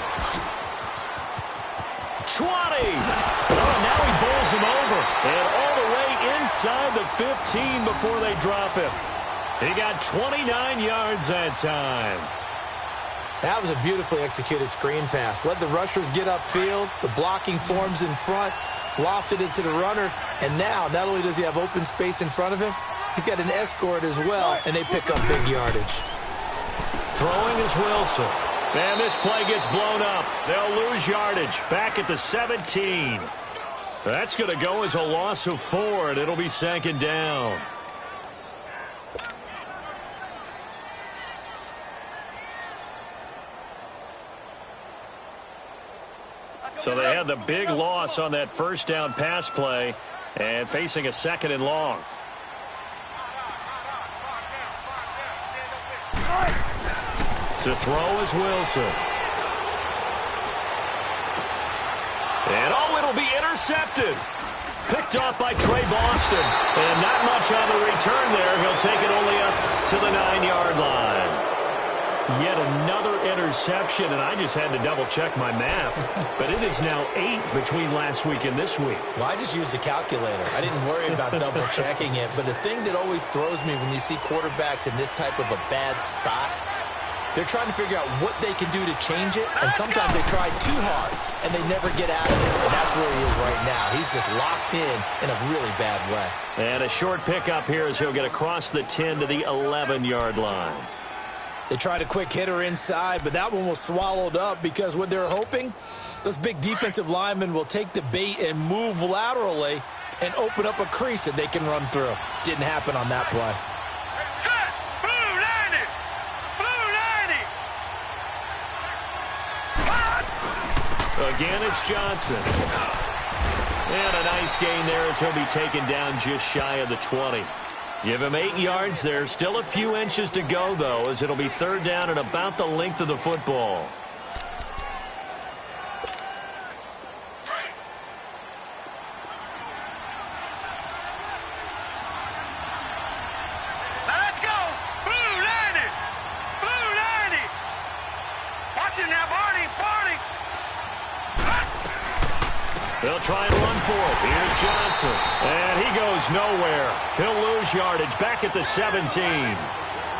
20. Oh, now he bowls him over. And all the way inside the 15 before they drop him. He got 29 yards that time. That was a beautifully executed screen pass. Let the rushers get upfield. The blocking forms in front. Lofted it to the runner. And now, not only does he have open space in front of him, he's got an escort as well, and they pick up big yardage. Throwing is Wilson. And this play gets blown up. They'll lose yardage. Back at the 17. That's going to go as a loss of 4, and it'll be 2nd down. So they had the big loss on that first down pass play and facing a 2nd and long. To throw is Wilson. And it'll be intercepted. Picked off by Trey Boston. And not much on the return there. He'll take it only up to the 9-yard line. Yet another interception, and I just had to double-check my math. But it is now 8 between last week and this week. Well, I just used a calculator. I didn't worry about double-checking it. But the thing that always throws me when you see quarterbacks in this type of a bad spot, they're trying to figure out what they can do to change it, and sometimes they try too hard, and they never get out of it. And that's where he is right now. He's just locked in a really bad way. And a short pickup here as he'll get across the 10 to the 11-yard line. They tried a quick hitter inside, but that one was swallowed up because what they're hoping, those big defensive linemen will take the bait and move laterally and open up a crease that they can run through. Didn't happen on that play. Set! Blue 90! Blue 90! Again, it's Johnson. And a nice gain there as he'll be taken down just shy of the 20. Give him 8 yards there. Still a few inches to go, though, as it'll be 3rd down and about the length of the football. Now let's go! Blue 90! Blue 90! Watch it now, Barney! Barney! They'll try and run for it. Here's Johnson. And he goes nowhere. He'll lose yardage back at the 17.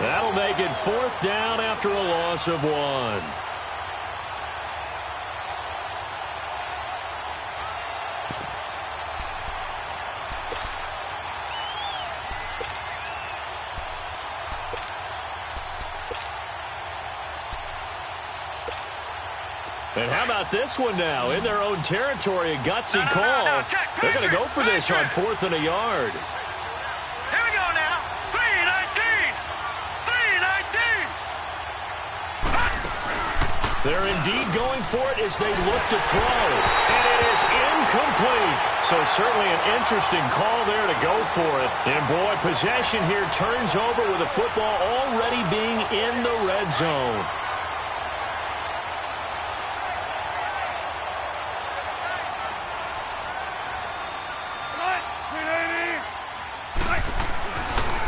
That'll make it 4th down after a loss of 1. And how about this one now? In their own territory, a gutsy call. They're going to go for this on 4th and a yard. Here we go now. 3-19. 3-19. They're indeed going for it as they look to throw. And it is incomplete. So certainly an interesting call there to go for it. And boy, possession here turns over with the football already being in the red zone.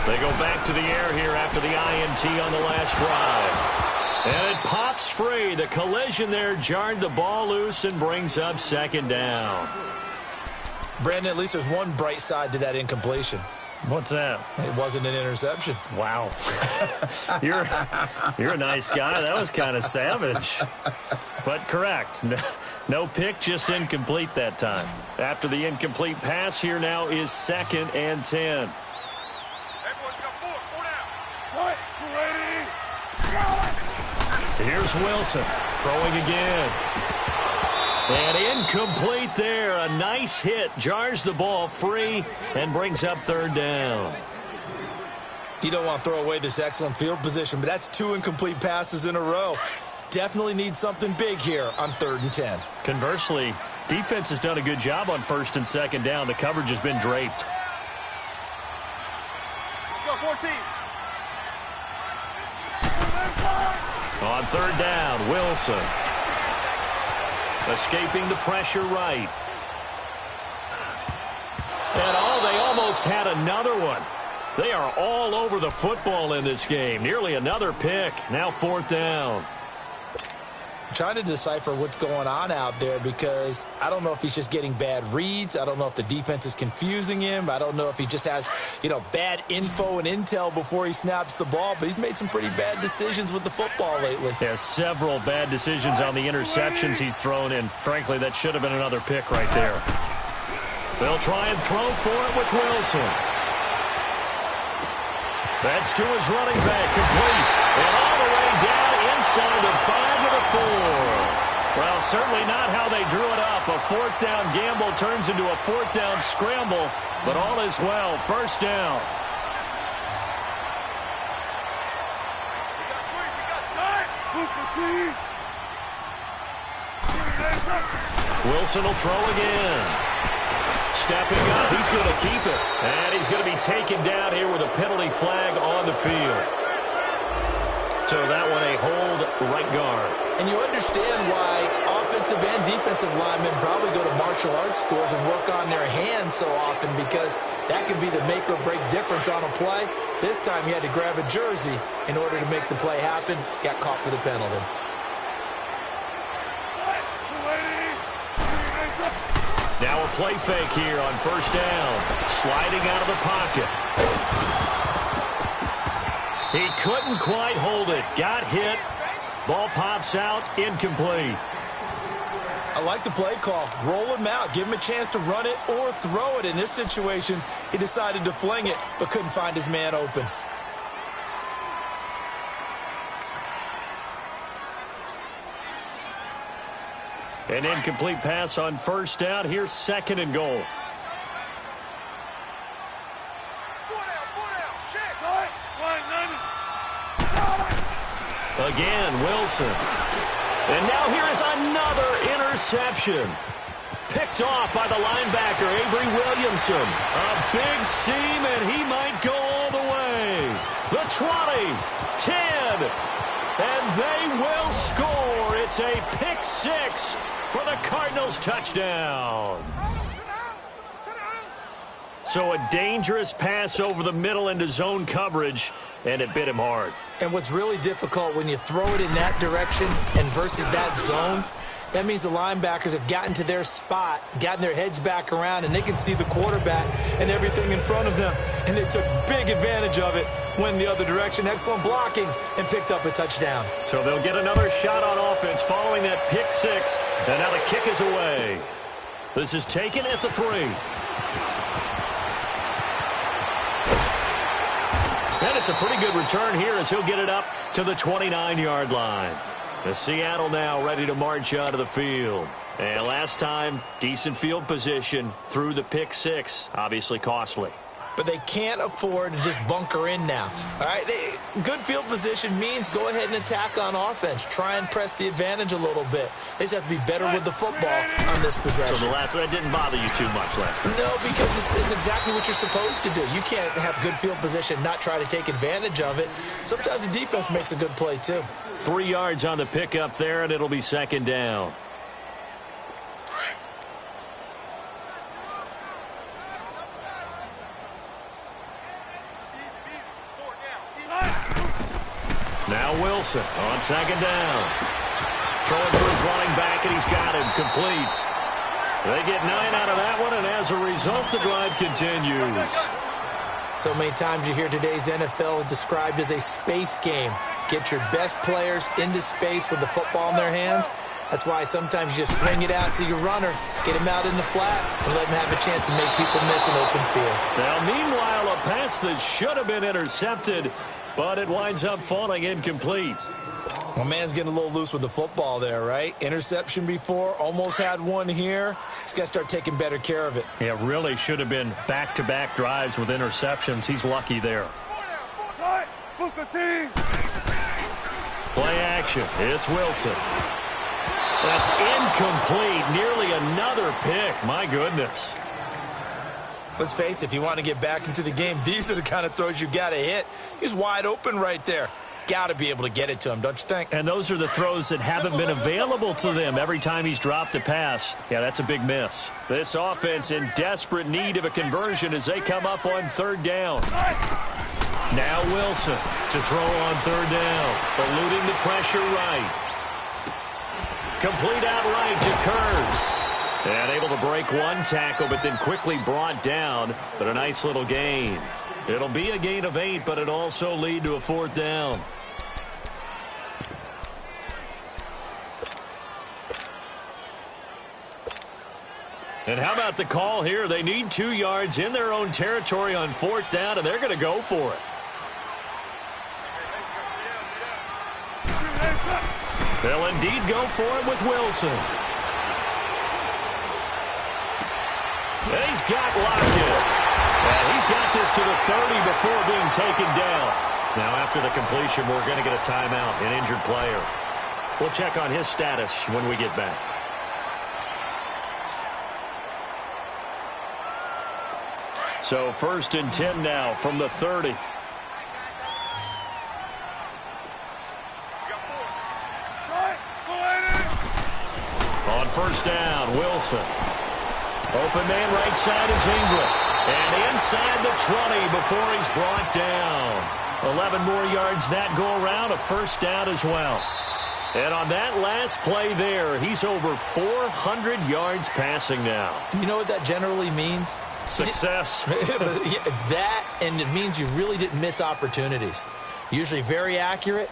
They go back to the air here after the INT on the last drive. And it pops free. The collision there jarred the ball loose and brings up 2nd down. Brandon, at least there's one bright side to that incompletion. What's that? It wasn't an interception. Wow. You're a nice guy. That was kind of savage. But correct. No pick, just incomplete that time. After the incomplete pass, here now is 2nd and 10. Here's Wilson throwing again. And incomplete there. A nice hit. Jars the ball free and brings up 3rd down. You don't want to throw away this excellent field position, but that's 2 incomplete passes in a row. Definitely need something big here on 3rd and 10. Conversely, defense has done a good job on 1st and 2nd down. The coverage has been draped. Let's go, 14. On 3rd down, Wilson. Escaping the pressure right. And they almost had another one. They are all over the football in this game. Nearly another pick. Now 4th down. trying to decipher what's going on out there because I don't know if he's just getting bad reads. I don't know if the defense is confusing him. I don't know if he just has, bad info and intel before he snaps the ball. But he's made some pretty bad decisions with the football lately. Yeah, several bad decisions on the interceptions he's thrown, and frankly, that should have been another pick right there. They'll try and throw for it with Wilson. That's to his running back, complete. And all the way down inside the 5 to the 4. Well, certainly not how they drew it up. A fourth down gamble turns into a fourth down scramble, but all is well. First down. Wilson will throw again. Stepping up, he's going to keep it. And he's going to be taken down here with a penalty flag on the field. So that one a hold right guard. And you understand why offensive and defensive linemen probably go to martial arts schools and work on their hands so often, because that can be the make or break difference on a play. This time he had to grab a jersey in order to make the play happen. Got caught for the penalty. Now a play fake here on first down. Sliding out of the pocket. He couldn't quite hold it. Got hit. Ball pops out. Incomplete. I like the play call. Roll him out. Give him a chance to run it or throw it. In this situation, he decided to fling it, but couldn't find his man open. An incomplete pass on first down. Here's second and goal. Again, Wilson. And now here is another interception. Picked off by the linebacker, Avery Williamson. A big seam, and he might go all the way. The 20, 10, and they will score. It's a pick six for the Cardinals touchdown. So a dangerous pass over the middle into zone coverage, and it bit him hard. And what's really difficult when you throw it in that direction and versus that zone, that means the linebackers have gotten to their spot, gotten their heads back around, and they can see the quarterback and everything in front of them. And they took big advantage of it, went the other direction. Excellent blocking, and picked up a touchdown. So they'll get another shot on offense following that pick six. And now the kick is away. This is taken at the 3. And it's a pretty good return here as he'll get it up to the 29-yard line. The Seattle now ready to march out of the field. And last time, decent field position through the pick six. Obviously costly. But they can't afford to just bunker in now. All right, good field position means go ahead and attack on offense. Try and press the advantage a little bit. They just have to be better with the football on this possession. So the last one didn't bother you too much last time? No, because it's exactly what you're supposed to do. You can't have good field position, not try to take advantage of it. Sometimes the defense makes a good play too. 3 yards on the pickup there, and it'll be second down. Now Wilson on second down. Throwing for his running back, and he's got him complete. They get 9 out of that one, and as a result, the drive continues. So many times you hear today's NFL described as a space game. Get your best players into space with the football in their hands. That's why sometimes you just swing it out to your runner, get him out in the flat, and let him have a chance to make people miss an open field. Now, meanwhile, a pass that should have been intercepted, but it winds up falling incomplete. Well, man's getting a little loose with the football there, right? Interception before, almost had one here. He's got to start taking better care of it. Yeah, really should have been back-to-back drives with interceptions. He's lucky there. Play action. It's Wilson. That's incomplete. Nearly another pick. My goodness. Let's face it, if you want to get back into the game, these are the kind of throws you got to hit. He's wide open right there. Got to be able to get it to him, don't you think? And those are the throws that haven't been available to them every time he's dropped a pass. Yeah, that's a big miss. This offense in desperate need of a conversion as they come up on third down. Now Wilson to throw on third down, eluding the pressure right. complete outright to Kurtz. And able to break one tackle, but then quickly brought down. But a nice little gain. It'll be a gain of 8, but it'll also lead to a 4th down. And how about the call here? They need 2 yards in their own territory on 4th down, and they're going to go for it. They'll indeed go for it with Wilson. And he's got Lockett. And he's got this to the 30 before being taken down. Now, after the completion, we're going to get a timeout, an injured player. We'll check on his status when we get back. So 1st and 10 now from the 30. On 1st down, Wilson. Open man right side is Ingram. And inside the 20 before he's brought down. 11 more yards that go around, a 1st down as well. And on that last play there, he's over 400 yards passing now. You know what that generally means? Success. That, and it means you really didn't miss opportunities. Usually very accurate.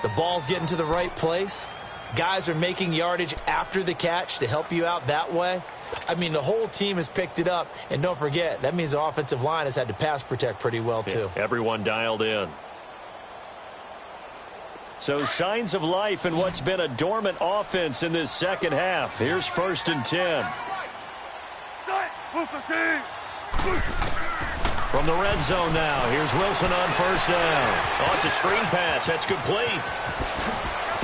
The ball's getting to the right place. Guys are making yardage after the catch to help you out that way. I mean, the whole team has picked it up. And don't forget, that means the offensive line has had to pass protect pretty well, too. Yeah, everyone dialed in. So signs of life in what's been a dormant offense in this second half. Here's 1st and 10. From the red zone now, here's Wilson on 1st down. Oh, it's a screen pass. That's complete.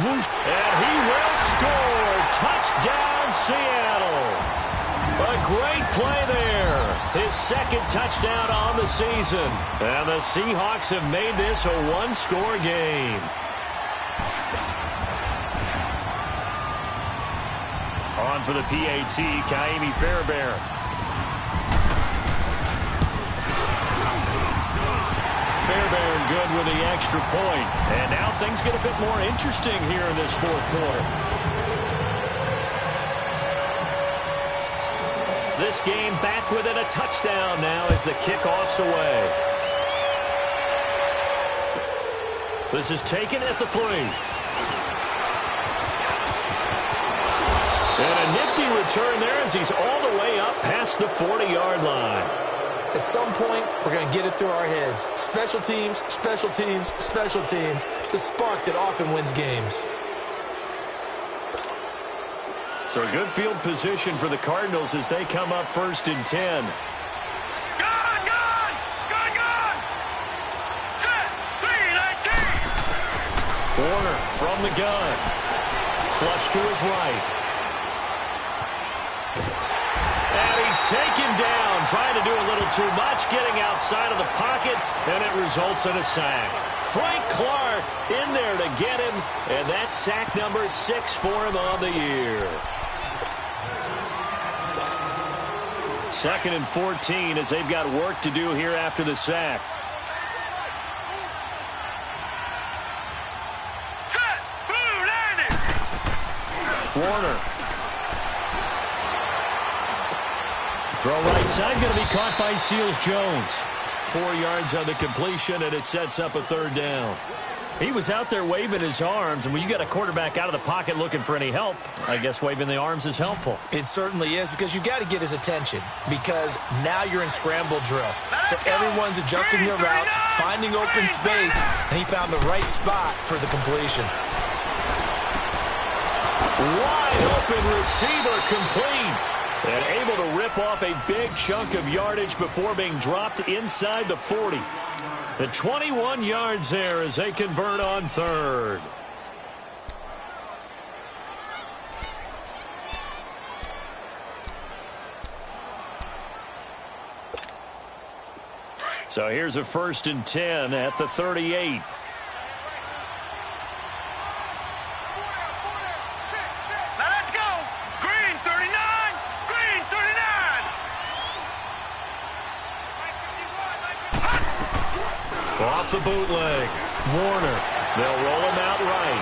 And he will score. Touchdown, Seattle. A great play there. His 2nd touchdown on the season. And the Seahawks have made this a 1-score game. On for the PAT, Kaimi Fairbairn. Fairbairn good with the extra point. And now things get a bit more interesting here in this 4th quarter. This game back within a touchdown now as the kickoff's away. This is taken at the 3. And a nifty return there as he's all the way up past the 40-yard line. At some point, we're going to get it through our heads. Special teams, special teams, special teams. The spark that often wins games. So good field position for the Cardinals as they come up 1st and 10. Set, 3-19. Warner from the gun. Flush to his right. And he's taken down, trying to do a little too much, getting outside of the pocket, and it results in a sack. Frank Clark in there to get him, and that's sack number 6 for him on the year. 2nd and 14 as they've got work to do here after the sack. Set, blue landing. Warner. Throw right side, going to be caught by Seals-Jones. 4 yards on the completion, and it sets up a 3rd down. He was out there waving his arms, and when you got a quarterback out of the pocket looking for any help, I guess waving the arms is helpful. It certainly is, because you got to get his attention, because now you're in scramble drill. So everyone's adjusting their routes, finding open space, and he found the right spot for the completion. Wide open receiver complete. And able to rip off a big chunk of yardage before being dropped inside the 40. The 21 yards there as they convert on 3rd. So here's a 1st and 10 at the 38. Off the bootleg. Warner. They'll roll him out right.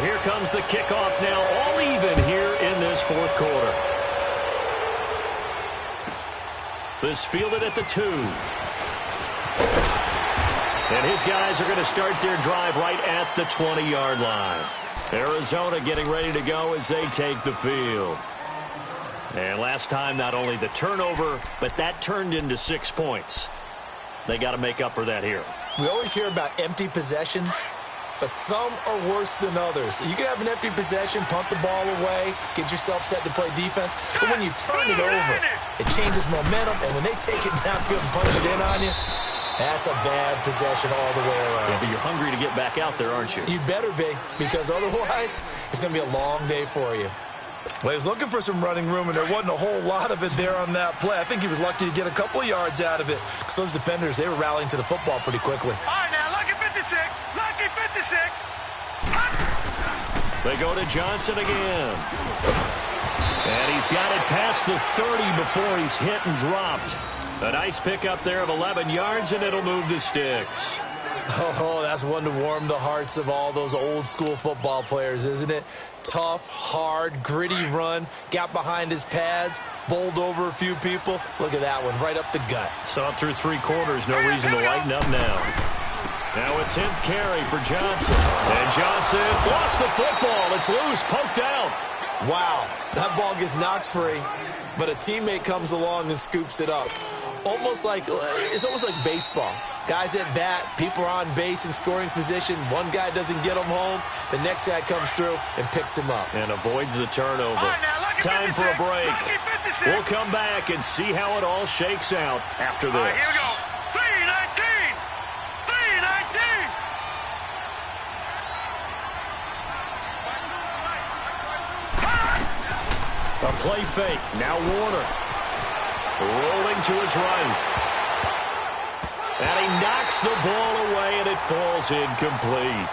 So here comes the kickoff now, all even here in this fourth quarter. This fielded at the 2. And his guys are going to start their drive right at the 20-yard line. Arizona getting ready to go as they take the field. And last time, not only the turnover, but that turned into 6 points. They got to make up for that here. We always hear about empty possessions, but some are worse than others. You can have an empty possession, punt the ball away, get yourself set to play defense, but when you turn it over, it changes momentum, and when they take it downfield and punch it in on you, that's a bad possession all the way around. Yeah, but you're hungry to get back out there, aren't you? You better be, because otherwise, it's going to be a long day for you. Well, he was looking for some running room, and there wasn't a whole lot of it there on that play. I think he was lucky to get a couple of yards out of it, because those defenders, they were rallying to the football pretty quickly. All right, now, lucky 56. Lucky 56. They go to Johnson again. And he's got it past the 30 before he's hit and dropped. A nice pickup there of 11 yards, and it'll move the sticks. Oh, that's one to warm the hearts of all those old-school football players, isn't it? Tough, hard, gritty run, got behind his pads, bowled over a few people. Look at that one, right up the gut. Saw it through 3 quarters, no reason to lighten up now. Now a 10th carry for Johnson. And Johnson lost the football. It's loose, poked out. Wow, that ball gets knocked free, but a teammate comes along and scoops it up. It's almost like baseball. Guys at bat, people are on base in scoring position. One guy doesn't get him home. The next guy comes through and picks him up. And avoids the turnover. Right, now, Time 56, for a break. 56. We'll come back and see how it all shakes out after this. All right, here we go. 319. 319. A play fake. Now Warner. Rolling to his right. And he knocks the ball away, and it falls incomplete.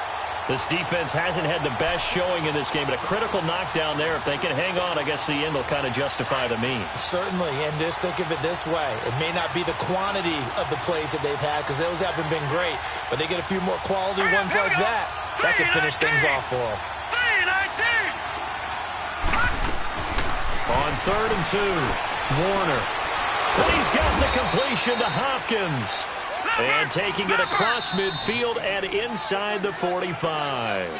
This defense hasn't had the best showing in this game, but a critical knockdown there. If they can hang on, I guess the end will kind of justify the means. Certainly, and just think of it this way. It may not be the quantity of the plays that they've had, because those haven't been great, but they get a few more quality ones like that. That could finish things off for them. 319. On 3rd and 2, Warner. And he's got the completion to Hopkins. And taking it across midfield and inside the 45.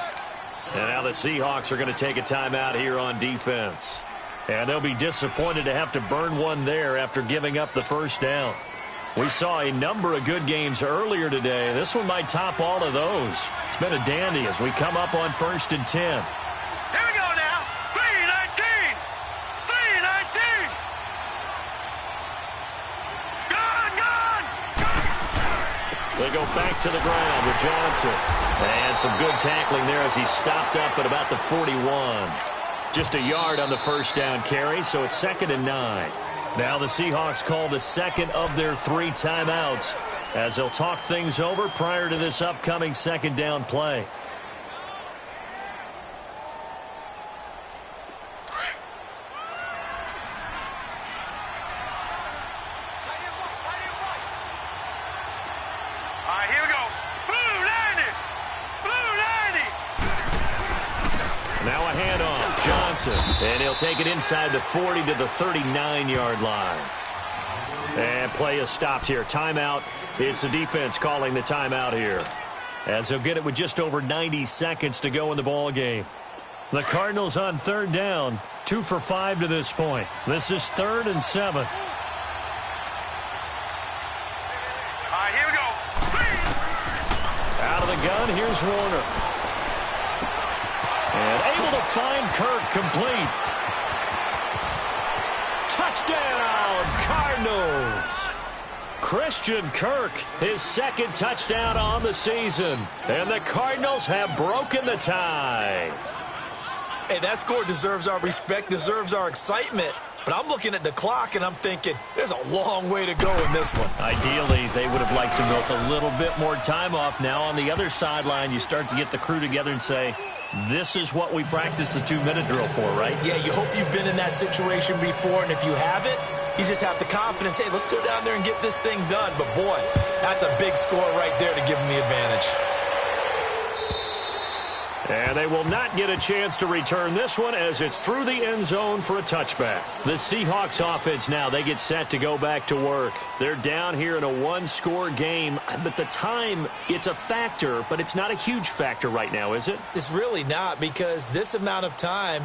And now the Seahawks are going to take a timeout here on defense. And they'll be disappointed to have to burn one there after giving up the first down. We saw a number of good games earlier today. This one might top all of those. It's been a dandy as we come up on 1st and 10. Here we go now. 319. 319. They go back to the ground with Johnson. And some good tackling there as he stopped up at about the 41. Just a yard on the first down carry, so it's 2nd and 9. Now the Seahawks call the second of their 3 timeouts as they'll talk things over prior to this upcoming 2nd down play. And he'll take it inside the 40 to the 39-yard line. And play is stopped here. Timeout. It's the defense calling the timeout here, as they'll get it with just over 90 seconds to go in the ball game. The Cardinals on 3rd down, 2 for 5 to this point. This is 3rd and 7. All right, here we go. Out of the gun, here's Warner. And able to find Kirk complete. Touchdown, Cardinals. Christian Kirk, his 2nd touchdown on the season. And the Cardinals have broken the tie. Hey, that score deserves our respect, deserves our excitement. But I'm looking at the clock, and I'm thinking, there's a long way to go in this one. Ideally, they would have liked to milk a little bit more time off. Now on the other sideline, you start to get the crew together and say, this is what we practiced the 2-minute drill for, right? Yeah, you hope you've been in that situation before, and if you haven't, you just have the confidence, hey, let's go down there and get this thing done. But, boy, that's a big score right there to give them the advantage. And they will not get a chance to return this one as it's through the end zone for a touchback. The Seahawks offense now, they get set to go back to work. They're down here in a one-score game. But the time, it's a factor, but it's not a huge factor right now, is it? It's really not, because this amount of time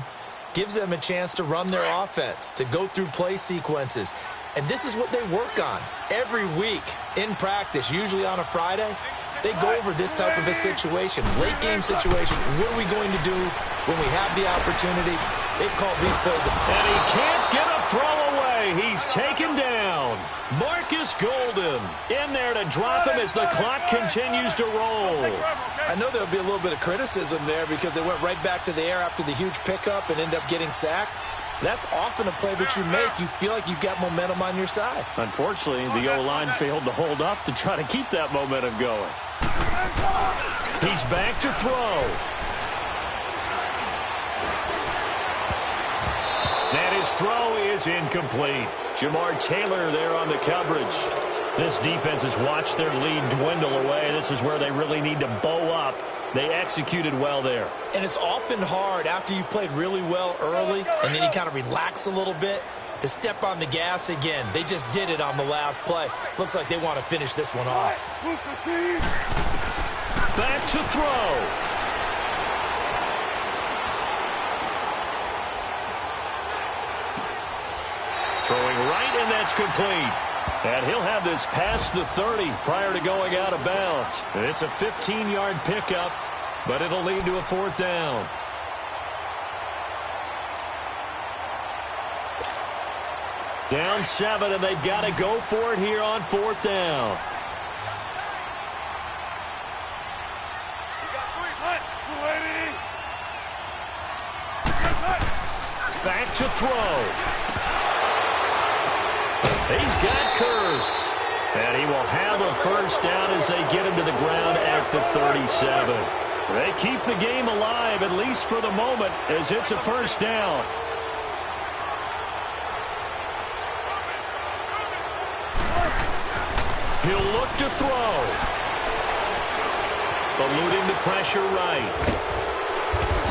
gives them a chance to run their offense, to go through play sequences. And this is what they work on every week in practice, usually on a Friday. They go over this type of a situation, late game situation. What are we going to do when we have the opportunity? They've called these plays. And he can't get a throw away. He's taken down. Marcus Golden in there to drop him as the clock continues to roll. I know there'll be a little bit of criticism there because they went right back to the air after the huge pickup and end up getting sacked. That's often a play that you make. You feel like you've got momentum on your side. Unfortunately, the O-line failed to hold up to try to keep that momentum going. He's back to throw. And his throw is incomplete. Jamar Taylor there on the coverage. This defense has watched their lead dwindle away. This is where they really need to bow up. They executed well there. And it's often hard after you've played really well early and then you kind of relax a little bit to step on the gas again. They just did it on the last play. Looks like they want to finish this one off. Back to throw. Throwing right, and that's complete. And he'll have this past the 30 prior to going out of bounds. It's a 15-yard pickup, but it'll lead to a fourth down. Down 7, and they've got to go for it here on fourth down. Back to throw. He's got Curse. And he will have a first down as they get him to the ground at the 37. They keep the game alive, at least for the moment, as it's a first down. He'll look to throw. Eluding the pressure right.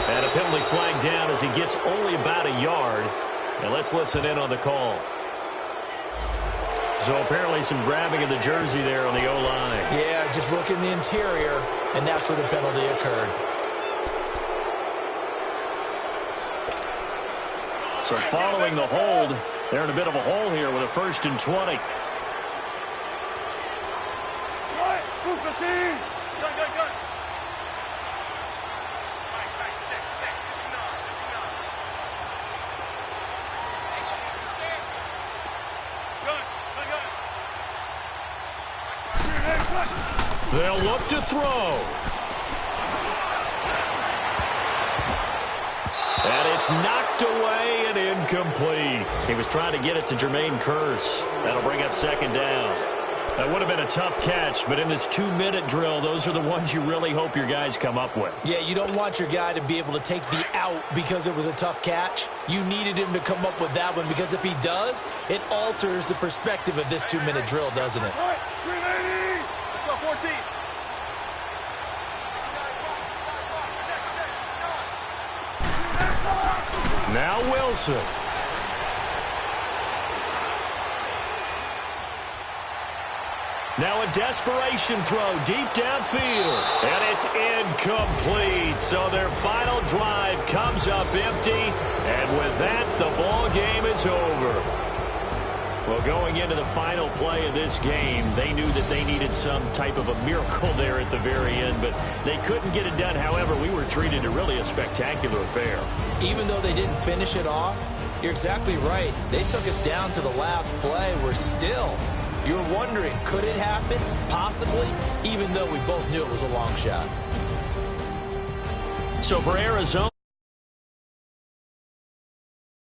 And a penalty flag down as he gets only about a yard. And let's listen in on the call. So apparently some grabbing of the jersey there on the O-line. Yeah, just look in the interior, and that's where the penalty occurred. So following the hold, they're in a bit of a hole here with a 1st and 20. They'll look to throw. And it's knocked away and incomplete. He was trying to get it to Jermaine Curse. That'll bring up second down. That would have been a tough catch, but in this 2-minute drill, those are the ones you really hope your guys come up with. Yeah, you don't want your guy to be able to take the out because it was a tough catch. You needed him to come up with that one because if he does, it alters the perspective of this 2-minute drill, doesn't it? Let's go 14. Now Wilson. Now a desperation throw deep downfield. And it's incomplete. So their final drive comes up empty. And with that, the ball game is over. Well, going into the final play of this game, they knew that they needed some type of a miracle there at the very end, but they couldn't get it done. However, we were treated to really a spectacular affair. Even though they didn't finish it off, you're exactly right. They took us down to the last play. We're still, you're wondering, could it happen? Possibly, even though we both knew it was a long shot. So for Arizona,